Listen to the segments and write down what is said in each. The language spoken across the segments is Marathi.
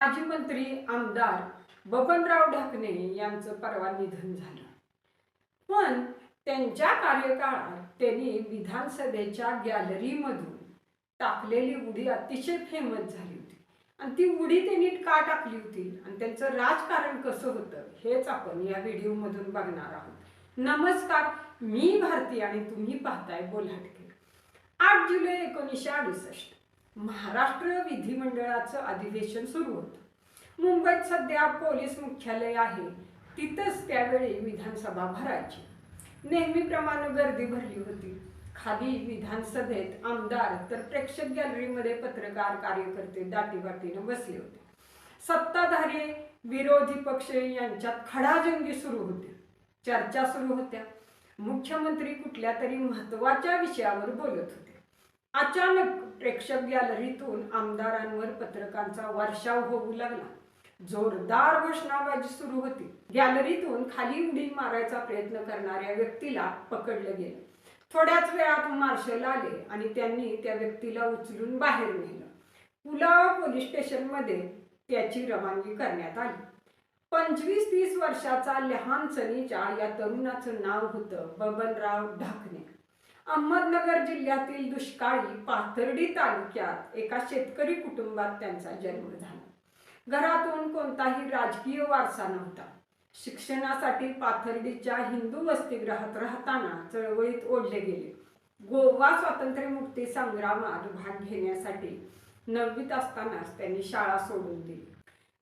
माजी मंत्री आमदार बबनराव ढाकणे यांचं परवा निधन झालं. पण त्यांच्या कार्यकाळात त्यांनी विधानसभेच्या गॅलरीमधून टाकलेली उडी अतिशय फेमस झाली होती. आणि ती उडी त्यांनी का टाकली होती आणि त्यांचं राजकारण कसं होतं हेच आपण या व्हिडिओमधून बघणार आहोत. नमस्कार, मी भारती आणि तुम्ही पाहताय बोलहाटके. 8 जुलै 1968 महाराष्ट्र विधिमंडळाचं अधिवेशन सुरू होतं. मुंबईत सध्या पोलीस मुख्यालय आहे तिथंच त्यावेळी विधानसभा भरायची. नेहमीप्रमाणे गर्दी भरली होती. खाली विधानसभेत आमदार तर प्रेक्षक गॅलरीमध्ये पत्रकार कार्यकर्ते दाटीवाटीनं बसले होते. सत्ताधारी विरोधी पक्ष यांच्यात खडाजंगी सुरू होती. चर्चा सुरू होत्या. मुख्यमंत्री कुठल्या तरी महत्वाच्या विषयावर बोलत होते. अचानक प्रेक्षक गॅलरीतून आमदारांवर पत्रकांचा वर्षाव होऊ लागला. जोरदार घोषणाबाजी सुरू होती. गॅलरीतून खाली उडी मारायचा प्रयत्न करणाऱ्या व्यक्तीला पकडलं गेलं. थोड्याच वेळात मार्शल आले आणि त्यांनी त्या व्यक्तीला उचलून बाहेर नेलं. पुलावा पोलीस स्टेशनमध्ये त्याची रवानगी करण्यात आली. 25-30 वर्षाचा लहान सनीच्या या तरुणाचं नाव होतं बबनराव ढाकणे. अहमदनगर जिल्ह्यातील दुष्काळी पाथर्डी तालुक्यात एका शेतकरी कुटुंबात त्यांचा जन्म झाला. घरातून कोणताही राजकीय वारसा नव्हता. शिक्षणासाठी पाथर्डीच्या हिंदू वसतिगृहात राहताना चळवळीत ओढले गेले. गोवा स्वातंत्र्यमुक्ती संग्रामात भाग घेण्यासाठी 9वीत असतानाच त्यांनी शाळा सोडून दिली.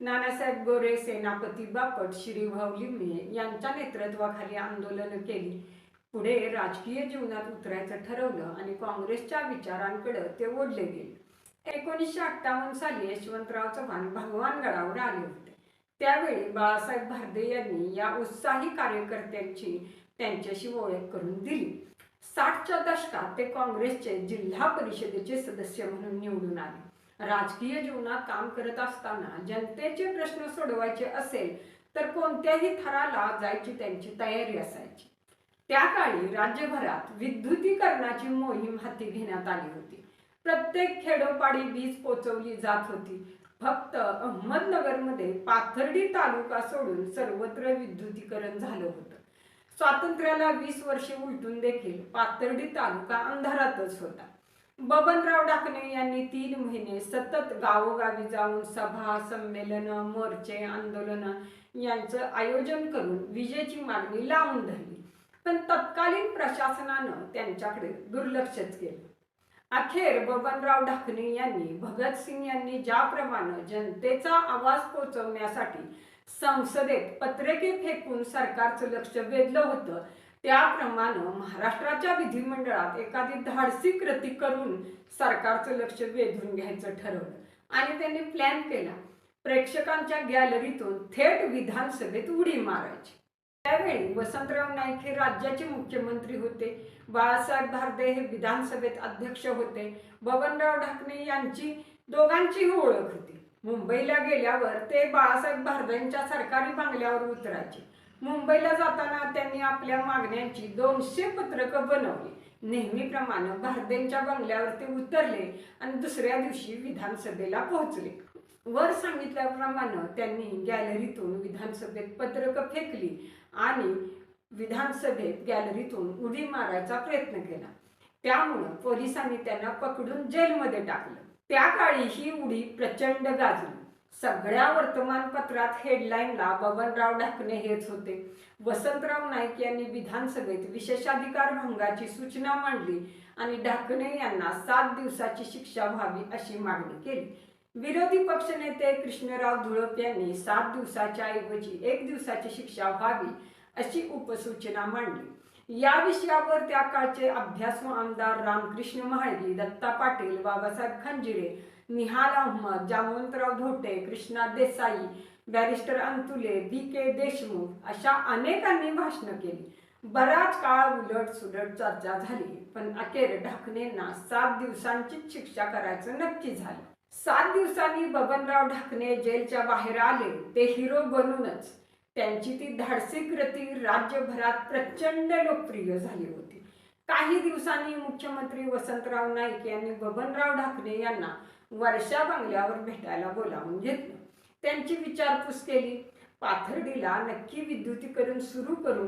नानासाहेब गोरे, सेनापती बापट, श्रीभाऊ लिमये यांच्या नेतृत्वाखाली आंदोलनं केली. पुढे राजकीय जीवनात उतरायचं ठरवलं आणि काँग्रेसच्या विचारांकडे ते ओढले गेले. 1958 साली यशवंतराव चव्हाण भगवानगडावर आले होते. त्यावेळी बाळासाहेब भारदे यांनी या उत्साही कार्यकर्त्यांची त्यांच्याशी ओळख करून दिली. 60च्या दशकात ते काँग्रेसचे जिल्हा परिषदेचे सदस्य म्हणून निवडून आले. राजकीय जीवनात काम करत असताना जनतेचे प्रश्न सोडवायचे असेल तर कोणत्याही थराला जायची त्यांची तयारी असायची. त्या काळी राज्यभरात विद्युतीकरणाची मोहीम हाती घेण्यात आली होती. प्रत्येक खेडोपाडी वीज पोचवली जात होती. फक्त अहमदनगरमध्ये पाथर्डी तालुका सोडून सर्वत्र विद्युतीकरण झालं होतं. स्वातंत्र्याला 20 वर्षे उलटून देखील पाथर्डी तालुका अंधारातच होता. बबनराव ढाकणे यांनी 3 महिने सतत गावोगावी जाऊन सभा, संमेलनं, मोर्चे, आंदोलनं यांचं आयोजन करून विजेची मागणी लावून धरली. पण तत्कालीन प्रशासनानं त्यांच्याकडे दुर्लक्षच केलं. अखेर बबनराव ढाकणे यांनी भगतसिंग यांनी ज्याप्रमाणे जनतेचा आवाज पोहोचवण्यासाठी संसदेत पत्रके फेकून सरकारचं लक्ष वेधलं होतं त्याप्रमाणे महाराष्ट्राच्या विधिमंडळात एखादी धाडसी कृती करून सरकारचं लक्ष वेधून घ्यायचं ठरवलं आणि त्यांनी प्लॅन केला. प्रेक्षकांच्या गॅलरीतून थेट विधानसभेत उडी मारायची. त्यावेळी वसंतराव नाईक हे राज्याचे मुख्यमंत्री होते. बाळासाहेब भारदे हे विधानसभेत अध्यक्ष होते. बबनराव ढाकणे यांची दोघांचीही ओळख होती. मुंबईला गेल्यावर ते बाळासाहेब भारदेंच्या सरकारी बंगल्यावर उतरायचे. मुंबईला जाताना त्यांनी आपल्या मागण्यांची 200 पत्रकं बनवली. नेहमीप्रमाणे भारदेंच्या बंगल्यावर ते उतरले आणि दुसऱ्या दिवशी विधानसभेला पोहोचले. वर सांगितल्याप्रमाणे त्यांनी गॅलरीतून विधानसभेत पत्रकं फेकली आणि विधानसभेत गॅलरीतून उडी मारायचा प्रयत्न केला. त्यामुळं पोलिसांनी त्यांना पकडून जेलमध्ये टाकलं. त्या काळी ही उडी प्रचंड गाजली. सगळ्या वर्तमानपत्रात हेडलाईनला बबनराव ढाकणे हेच होते. वसंतराव नाईक यांनी विधानसभेत विशेषाधिकार भंगाची सूचना मांडली आणि ढाकणे यांना 7 दिवसाची शिक्षा व्हावी अशी मागणी केली. विरोधी पक्षनेते कृष्णराव धुळप यांनी 7 दिवसाच्या ऐवजी 1 दिवसाची शिक्षा व्हावी अशी उपसूचना मांडली. या विषयावर त्या काळचे अभ्यासू आमदार रामकृष्ण महाळगी, दत्ता पाटील, बाबासाहेब खंजिरे, निहाल अहमद, जामवंतराव धोटे, कृष्णा देसाई, बॅरिस्टर अंतुले, बी.के. देशमुख अशा अनेकांनी भाषणं केली. बराच काळ उलट सुलट चर्चा झाली. पण अखेर ढाकणेंना 7 दिवसांचीच शिक्षा करायचं नक्की झालं. 7 दिवसांनी बबनराव ढाकणे जेलच्या बाहेर आले. ते हिरो बनूनच. त्यांची ती धाडसी कृती राज्यभरात प्रचंड लोकप्रिय झाली होती. काही दिवसांनी मुख्यमंत्री वसंतराव नाईक यांनी बबनराव ढाकणे यांना वर्षा बंगल्यावर भेटायला बोलावून घेतलं. त्यांची विचारपूस केली. पाथर्डीला नक्की विद्युतीकरण सुरू करू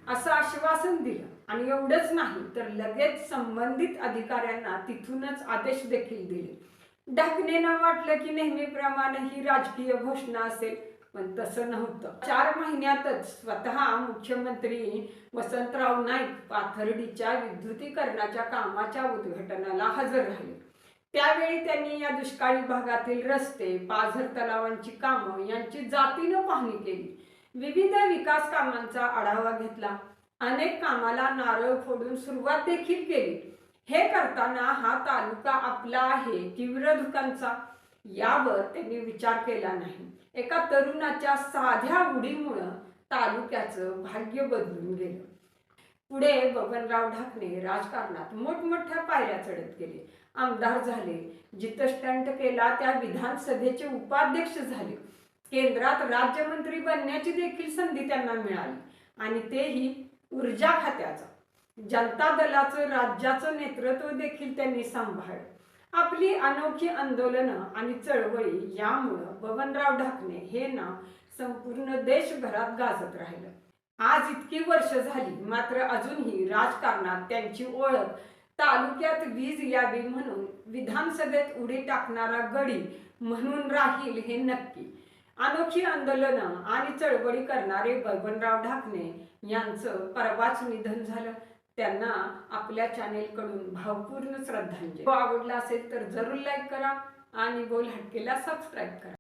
असं आश्वासन दिलं आणि एवढंच नाही तर लगेच संबंधित अधिकाऱ्यांना तिथूनच आदेश देखील दिले. ढाकणेंना वाटलं की नेहमीप्रमाणे ही राजकीय घोषणा असेल, पण तसं नव्हतं. 4 महिन्यातच स्वतः मुख्यमंत्री वसंतराव नाईक पाथर्डीच्या विद्युतीकरणाच्या कामाच्या उद्घाटनाला हजर राहिले. त्यावेळी त्यांनी या दुष्काळी भागातील रस्ते, पाझर तलावांची कामं यांची जातीनं पाहणी केली. विविध विकास कामांचा आढावा घेतला. अनेक कामाला नारळ फोडून सुरुवात देखील केली. हे करताना हा तालुका आपला आहे की विरोधकांचा यावर त्यांनी विचार केला नाही. एका तरुणाच्या साध्या उडीमुळं तालुक्याचं भाग्य बदलून गेलं. पुढे बबनराव ढाकणे राजकारणात मोठमोठ्या पायऱ्या चढत गेले. आमदार झाले. जिथं स्टंट केला त्या विधानसभेचे उपाध्यक्ष झाले. केंद्रात राज्यमंत्री बनण्याची देखील संधी त्यांना मिळाली आणि तेही ऊर्जा खात्याचं. जनता दलाचं राज्याचं नेतृत्व देखील त्यांनी सांभाळलं. आपली अनोखी आंदोलनं आणि चळवळी यामुळं बबनराव ढाकणे हे नाव संपूर्ण देशभरात गाजत राहिलं. आज इतकी वर्ष झाली मात्र अजूनही राजकारणात त्यांची ओळख तालुक्यात वीज यावी म्हणून विधानसभेत उडी टाकणारा गडी म्हणून राहील हे नक्की. अनोखी आंदोलनं आणि चळवळी करणारे बबनराव ढाकणे यांचं परवाच निधन झालं. त्यांना आपल्या चॅनेलकडून भावपूर्ण श्रद्धांजली. आवडला असेल तर जरूर लाईक करा आणि बोल हटकेला सबस्क्राईब करा.